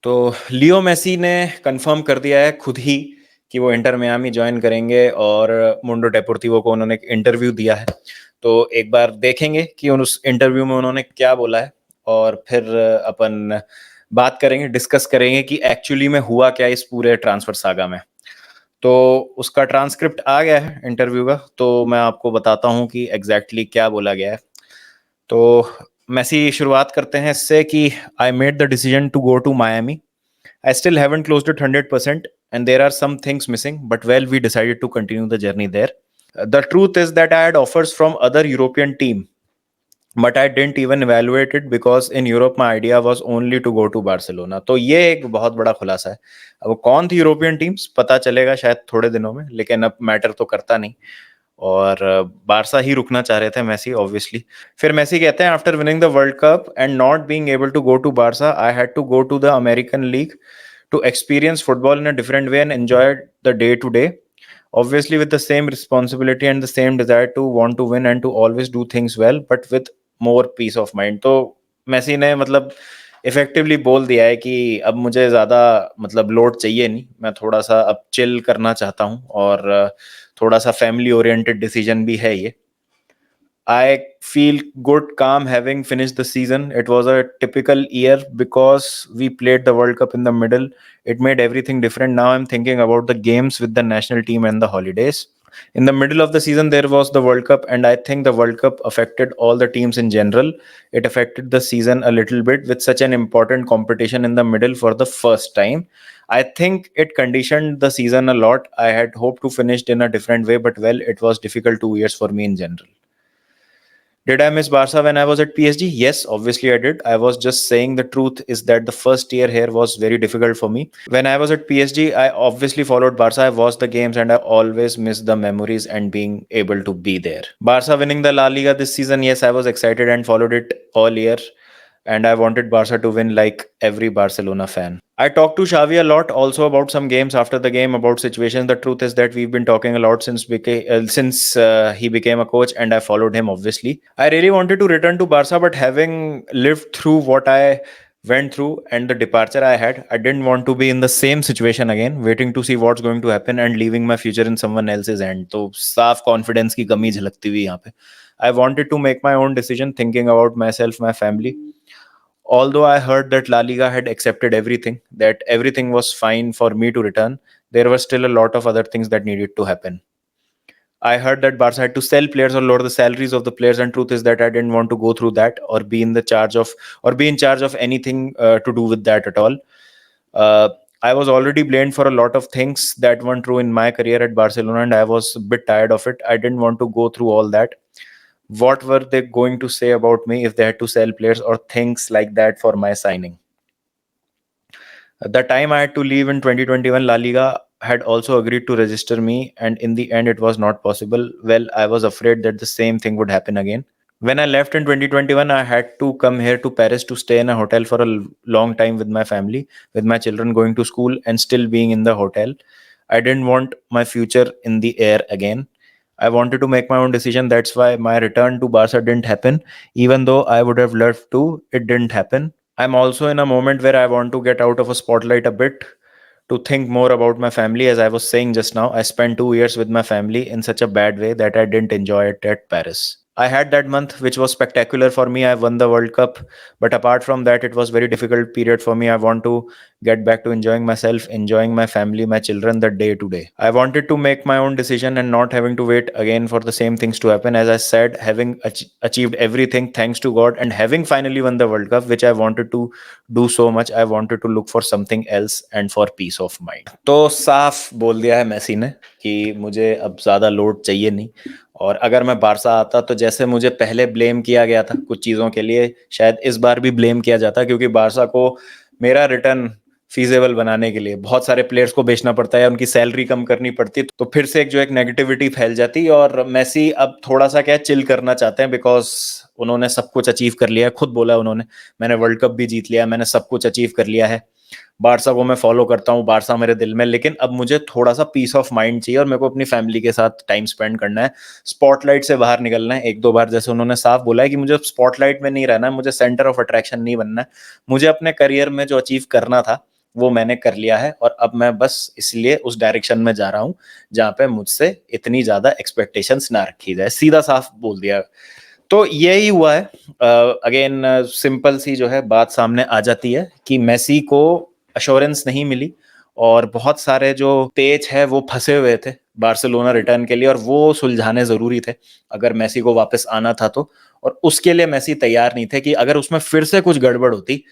तो Leo Messi ने confirm कर दिया है खुद ही कि वो इंटर मियामी ज्वाइन करेंगे और मुंडो डेपोर्टिवो को उन्होंने एक इंटरव्यू दिया है। तो एक बार देखेंगे कि उस इंटरव्यू में उन्होंने क्या बोला है और फिर अपन बात करेंगे, डिस्कस करेंगे कि एक्चुअली में हुआ क्या इस पूरे ट्रांसफर सागा में। तो उसका ट्रांसक्रिप्ट आ गया है इंटरव्यू का, तो मैं आपको बताता हूँ कि एग्जैक्टली क्या बोला गया है। तो मेसी शुरुआत करते हैं इससे कि I made the decision to go to Miami. I still haven't closed it 100%, and there are some things missing, but well, we decided to continue the journey there. The truth is that I had offers from other European team, but I didn't even evaluate it because in Europe my idea was only to go to Barcelona. तो ये एक बहुत बड़ा खुलासा है। अब कौन थी यूरोपियन टीम्स पता चलेगा शायद थोड़े दिनों में, लेकिन अब मैटर तो करता नहीं। और बारसा ही रुकना चाह रहे थे मेसी ऑब्वियसली। फिर मेसी कहते हैं after winning the world cup and not being able to go to Barca I had to go to the American league to experience football in a different way and enjoy the day to day, obviously with the same responsibility and the same desire to want to win and to always do things well, but with more peace of mind. तो Messi ने मतलब effectively बोल दिया है कि अब मुझे ज़्यादा मतलब लोड चाहिए नहीं, मैं थोड़ा सा अब चिल करना चाहता हूँ और थोड़ा सा फैमिली ओरिएंटेड डिसीजन भी है ये। I feel good, calm having finished the season. It was a typical year because we played the World Cup in the middle. It made everything different. Now I'm thinking about the games with the national team and the holidays. In the middle of the season, there was the World Cup, and I think the World Cup affected all the teams in general. It affected the season a little bit with such an important competition in the middle for the first time. I think it conditioned the season a lot. I had hoped to finish in a different way, but well, it was difficult 2 years for me in general. Did I miss Barca when I was at PSG? Yes, obviously I did. I was just saying the truth is that the first year here was very difficult for me. When I was at PSG, I obviously followed Barca. I watched the games and I always missed the memories and being able to be there. Barca winning the La Liga this season, yes, I was excited and followed it all year. And I wanted Barca to win like every Barcelona fan. I talked to Xavi a lot also about some games after the game, about situations. The truth is that we've been talking a lot since he became a coach, and I followed him obviously. I really wanted to return to Barca, but having lived through what I went through and the departure I had, I didn't want to be in the same situation again, waiting to see what's going to happen and leaving my future in someone else's hand. तो साफ confidence की कमी झलकती हुई यहाँ पे. I wanted to make my own decision, thinking about myself, my family. Although I heard that La Liga had accepted everything, that everything was fine for me to return, there were still a lot of other things that needed to happen. I heard that Barca had to sell players or lower the salaries of the players, and truth is that I didn't want to go through that or be in the charge of or be in charge of anything to do with that at all. Uh, I was already blamed for a lot of things that weren't true in my career at Barcelona, and I was a bit tired of it. I didn't want to go through all that. What were they going to say about me if they had to sell players or things like that for my signing? At the time I had to leave in 2021, La Liga had also agreed to register me, and in the end, it was not possible. Well, I was afraid that the same thing would happen again. When I left in 2021, I had to come here to Paris to stay in a hotel for a long time with my family, with my children going to school and still being in the hotel. I didn't want my future in the air again. I wanted to make my own decision. That's why my return to Barca didn't happen. Even though I would have loved to, it didn't happen. I'm also in a moment where I want to get out of a spotlight a bit, to think more about my family. As I was saying just now, I spent 2 years with my family in such a bad way that I didn't enjoy it at Paris. I had that month, which was spectacular for me. I won the World Cup, but apart from that, it was very difficult period for me. I want to get back to enjoying myself, enjoying my family, my children, the day to day. I wanted to make my own decision and not having to wait again for the same things to happen. As I said, having achieved everything thanks to God and having finally won the World Cup, which I wanted to do so much, I wanted to look for something else and for peace of mind. तो साफ बोल दिया है Messi ने कि मुझे अब ज़्यादा लोड चाहिए नहीं, और अगर मैं बारसा आता तो जैसे मुझे पहले ब्लेम किया गया था कुछ चीज़ों के लिए, शायद इस बार भी ब्लेम किया जाता, क्योंकि बारसा को मेरा रिटर्न फीजेबल बनाने के लिए बहुत सारे प्लेयर्स को बेचना पड़ता है, उनकी सैलरी कम करनी पड़ती, तो फिर से एक नेगेटिविटी फैल जाती। और मेसी अब थोड़ा सा क्या चिल करना चाहते हैं, बिकॉज उन्होंने सब कुछ अचीव कर लिया है। खुद बोला उन्होंने, मैंने वर्ल्ड कप भी जीत लिया, मैंने सब कुछ अचीव कर लिया है, बारसा को मैं फॉलो करता हूँ, बारसा मेरे दिल में, लेकिन अब मुझे थोड़ा सा पीस ऑफ माइंड चाहिए और मेरे को अपनी फैमिली के साथ टाइम स्पेंड करना है, स्पॉटलाइट से बाहर निकलना है। एक दो बार जैसे उन्होंने साफ बोला है कि मुझे स्पॉटलाइट में नहीं रहना है, मुझे सेंटर ऑफ अट्रैक्शन नहीं बनना है, मुझे अपने करियर में जो अचीव करना था वो मैंने कर लिया है और अब मैं बस इसलिए उस डायरेक्शन में जा रहा हूँ जहाँ पे मुझसे इतनी ज़्यादा एक्सपेक्टेशंस ना रखी जाए, सीधा साफ बोल दिया। तो यही हुआ है। अगेन सिंपल सी जो है बात सामने आ जाती है कि मेसी को अश्योरेंस नहीं मिली और बहुत सारे जो पेच है वो फंसे हुए थे बार्सिलोना रिटर्न के लिए और वो सुलझाने जरूरी थे अगर मेसी को वापस आना था तो। और उसके लिए मेसी तैयार नहीं थे कि अगर उसमें फिर से कुछ गड़बड़ होती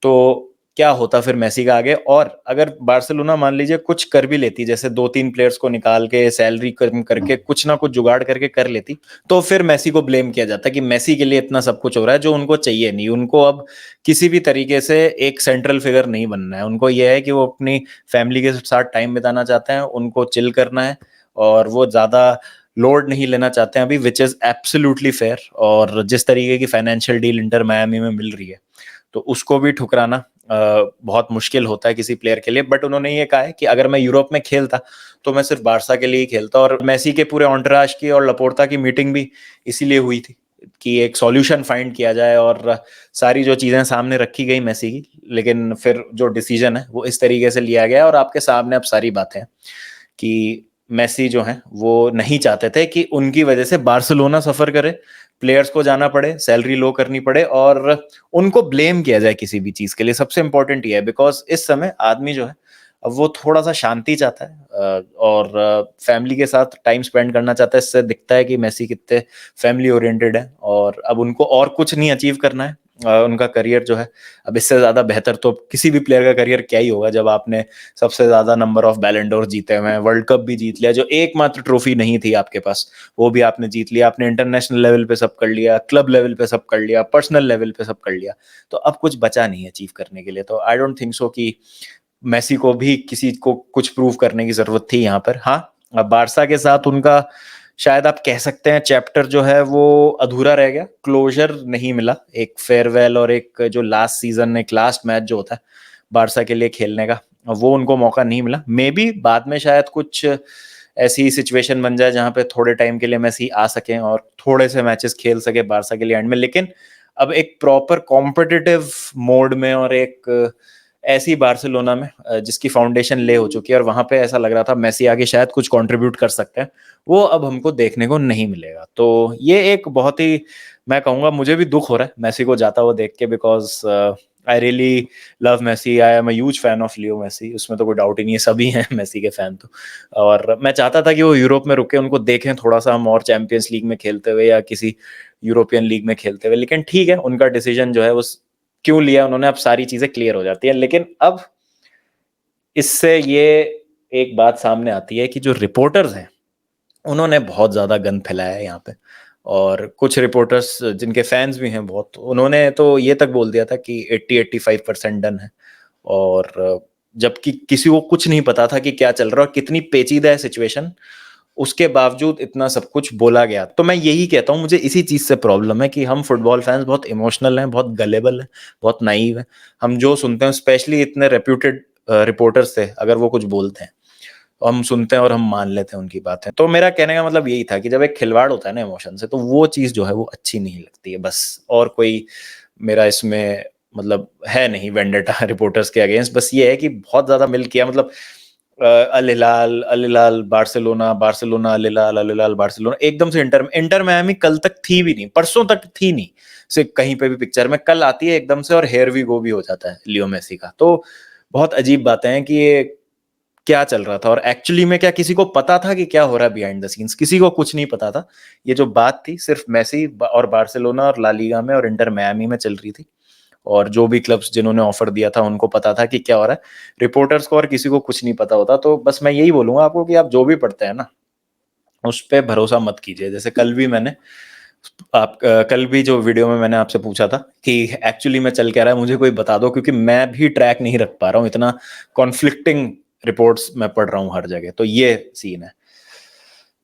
तो क्या होता फिर मेसी का आगे। और अगर बार्सिलोना मान लीजिए कुछ कर भी लेती, जैसे 2-3 प्लेयर्स को निकाल के सैलरी कम करके कुछ ना कुछ जुगाड़ करके कर लेती, तो फिर मेसी को ब्लेम किया जाता कि मेसी के लिए इतना सब कुछ हो रहा है जो उनको चाहिए नहीं। उनको अब किसी भी तरीके से एक सेंट्रल फिगर नहीं बनना है, उनको यह है कि वो अपनी फैमिली के साथ टाइम बिताना चाहते हैं, उनको चिल करना है और वो ज्यादा लोड नहीं लेना चाहते हैं अभी, विच इज एब्सोल्युटली फेयर। और जिस तरीके की फाइनेंशियल डील इंटर मायामी में मिल रही है तो उसको भी ठुकराना बहुत मुश्किल होता है किसी प्लेयर के लिए। बट उन्होंने ये कहा है कि अगर मैं यूरोप में खेलता तो मैं सिर्फ बारसा के लिए ही खेलता। और मेसी के पूरे ऑन्टराज की और लपोर्ता की मीटिंग भी इसीलिए हुई थी कि एक सॉल्यूशन फाइंड किया जाए और सारी जो चीजें सामने रखी गई मेसी की, लेकिन फिर जो डिसीजन है वो इस तरीके से लिया गया। और आपके सामने अब सारी बातें हैं कि मेसी जो हैं वो नहीं चाहते थे कि उनकी वजह से बार्सिलोना सफर करे, प्लेयर्स को जाना पड़े, सैलरी लो करनी पड़े और उनको ब्लेम किया जाए किसी भी चीज के लिए। सबसे इंपॉर्टेंट ये है बिकॉज इस समय आदमी जो है अब वो थोड़ा सा शांति चाहता है और फैमिली के साथ टाइम स्पेंड करना चाहता है। इससे दिखता है कि मेसी कितने फैमिली ओरिएंटेड है और अब उनको और कुछ नहीं अचीव करना है। उनका करियर जो है अब इससे ज्यादा बेहतर तो किसी भी प्लेयर का करियर क्या ही होगा जब आपने सबसे ज्यादा नंबर ऑफ बैलन डोर जीते हुए हैं, वर्ल्ड कप भी जीत लिया, जो एकमात्र ट्रॉफी नहीं थी आपके पास वो भी आपने जीत लिया, आपने इंटरनेशनल लेवल पे सब कर लिया, क्लब लेवल पे सब कर लिया, पर्सनल लेवल पे सब कर लिया, तो अब कुछ बचा नहीं अचीव करने के लिए। तो आई डोंट थिंक सो कि मेसी को भी किसी को कुछ प्रूव करने की जरूरत थी यहाँ पर। हाँ, अब बारसा के साथ उनका शायद आप कह सकते हैं चैप्टर जो है वो अधूरा रह गया, क्लोजर नहीं मिला, एक फेयरवेल और एक जो लास्ट सीजन, एक लास्ट मैच जो होता है बारसा के लिए खेलने का, वो उनको मौका नहीं मिला। मे बी बाद में शायद कुछ ऐसी सिचुएशन बन जाए जहां पे थोड़े टाइम के लिए मेसी आ सके और थोड़े से मैचेस खेल सके बारसा के लिए एंड में। लेकिन अब एक प्रॉपर कॉम्पिटिटिव मोड में और एक ऐसी बार्सिलोना में जिसकी फाउंडेशन ले हो चुकी है और वहां पे ऐसा लग रहा था मेसी आगे शायद कुछ कंट्रीब्यूट कर सकते हैं, वो अब हमको देखने को नहीं मिलेगा। तो ये एक बहुत ही, मैं कहूंगा मुझे भी दुख हो रहा है मेसी को जाता हुआ देख के, because I really love Messi, I am a huge fan of Leo Messi, उसमें तो कोई डाउट ही नहीं है, सभी हैं मेसी के फैन तो। और मैं चाहता था कि वो यूरोप में रुके, उनको देखें थोड़ा सा हम और चैंपियंस लीग में खेलते हुए या किसी यूरोपियन लीग में खेलते हुए। लेकिन ठीक है, उनका डिसीजन जो है वो क्यों लिया उन्होंने, अब सारी चीजें क्लियर हो जाती है। लेकिन अब इससे ये एक बात सामने आती है कि जो रिपोर्टर्स हैं उन्होंने बहुत ज्यादा गंद फैलाया है यहाँ पे। और कुछ रिपोर्टर्स जिनके फैंस भी हैं बहुत, उन्होंने तो ये तक बोल दिया था कि 80-85% डन है। और जबकि किसी को कुछ नहीं पता था कि क्या चल रहा है और कितनी पेचीदा है सिचुएशन, उसके बावजूद इतना सब कुछ बोला गया। तो मैं यही कहता हूँ, मुझे इसी चीज से प्रॉब्लम है कि हम फुटबॉल फैंस बहुत इमोशनल हैं, बहुत गलेबल हैं, बहुत नाइव हैं। हम जो सुनते हैं, स्पेशली इतने रेप्यूटेड रिपोर्टर्स थे, अगर वो कुछ बोलते हैं हम सुनते हैं और हम मान लेते हैं उनकी बातें। तो मेरा कहने का मतलब यही था कि जब एक खिलवाड़ होता है ना इमोशन से, तो वो चीज जो है वो अच्छी नहीं लगती है बस। और कोई मेरा इसमें मतलब है नहीं वेंडेटा रिपोर्टर्स के अगेंस्ट, बस ये है कि बहुत ज्यादा मिल किया। मतलब अल हिलाल, अल हिलाल बार्सिलोना, बार्सिलोना अल हिलाल, अल हिलाल बार्सिलोना, एकदम से इंटर मियामी कल तक थी भी नहीं, परसों तक थी नहीं से कहीं पे भी पिक्चर में, कल आती है एकदम से और हेयर वी गो भी हो जाता है लियो मेसी का। तो बहुत अजीब बातें हैं कि ये क्या चल रहा था और एक्चुअली में क्या किसी को पता था कि क्या हो रहा है बिहाइंड द सीन्स? किसी को कुछ नहीं पता था। ये जो बात थी सिर्फ मेसी और बार्सिलोना और ला लीगा में और इंटर मियामी में चल रही थी। और जो भी क्लब्स जिन्होंने ऑफर दिया था उनको पता था कि क्या हो रहा है, रिपोर्टर्स को और किसी को कुछ नहीं पता होता। तो बस मैं यही बोलूंगा आपको कि आप जो भी पढ़ते हैं ना उस पर भरोसा मत कीजिए। जैसे कल भी मैंने कल भी जो वीडियो में मैंने आपसे पूछा था कि एक्चुअली में चल क्या रहा है मुझे कोई बता दो, क्योंकि मैं भी ट्रैक नहीं रख पा रहा हूँ, इतना कॉन्फ्लिक्टिंग रिपोर्ट्स मैं पढ़ रहा हूँ हर जगह। तो ये सीन है।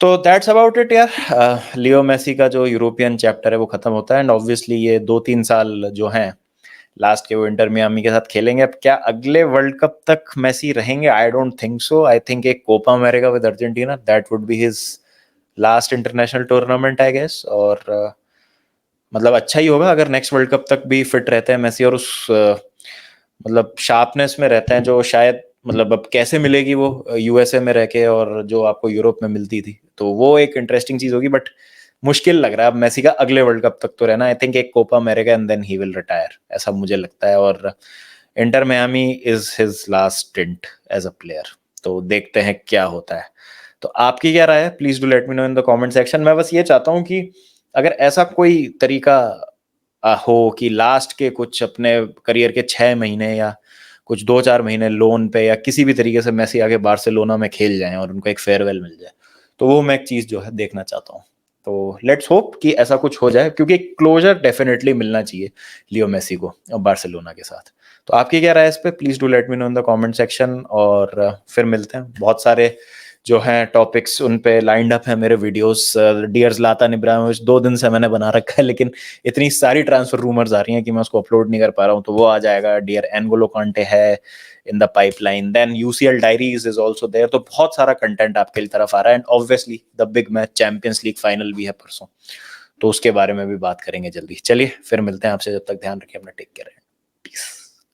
तो दैट्स अबाउट इट यार। लियो मेसी का जो यूरोपियन चैप्टर है वो खत्म होता है एंड ऑब्वियसली ये 2-3 साल जो हैं लास्ट के वो इंटर मियामी के साथ खेलेंगे। अब क्या अगले वर्ल्ड कप तक मेसी रहेंगे? I don't think so. I think एक Copa America with Argentina, that would be his last international tournament I guess. और मतलब अच्छा ही होगा अगर नेक्स्ट वर्ल्ड कप तक भी फिट रहते हैं मेसी और उस मतलब शार्पनेस में रहते हैं, जो शायद मतलब अब कैसे मिलेगी वो यूएसए में रह के और जो आपको यूरोप में मिलती थी, तो वो एक इंटरेस्टिंग चीज होगी। बट मुश्किल लग रहा है अब मेसी का अगले वर्ल्ड कप तक तो रहना। आई थिंक एक Copa America and then he will retire, ऐसा मुझे लगता है। और Inter Miami is his last stint as a player, तो देखते हैं क्या होता है। तो आपकी क्या राय है, please do let me know in the comment section. मैं बस ये चाहता हूँ कि अगर ऐसा कोई तरीका हो कि लास्ट के कुछ अपने करियर के 6 महीने या कुछ 2-4 महीने लोन पे या किसी भी तरीके से मेसी आगे बार्सिलोना में खेल जाएं और उनको एक फेयरवेल मिल जाए, तो वो मैं एक चीज जो है देखना चाहता हूँ। तो लेट्स होप कि ऐसा कुछ हो जाए, क्योंकि क्लोजर डेफिनेटली मिलना चाहिए लियो मेसी को बार्सिलोना के साथ। तो आपकी क्या राय है इस पे, please do let me know in the comment section. और फिर मिलते हैं। बहुत सारे जो हैं टॉपिक्स उन पे लाइंड अप है मेरे वीडियोस। डियर ज़्लातान इब्राहिमोविच 2 दिन से मैंने बना रखा है, लेकिन इतनी सारी ट्रांसफर रूमर्स आ रही हैं कि मैं उसको अपलोड नहीं कर पा रहा हूँ, तो वो आ जाएगा। डियर एनगोलो कांटे है in the pipeline, then UCL diaries is also there. तो बहुत सारा कंटेंट आपके तरफ आ रहा है, and obviously the big match Champions League final भी है परसों, तो उसके बारे में भी बात करेंगे जल्दी। चलिए फिर मिलते हैं आपसे, जब तक ध्यान रखिए अपना, टेक केयर। पीस।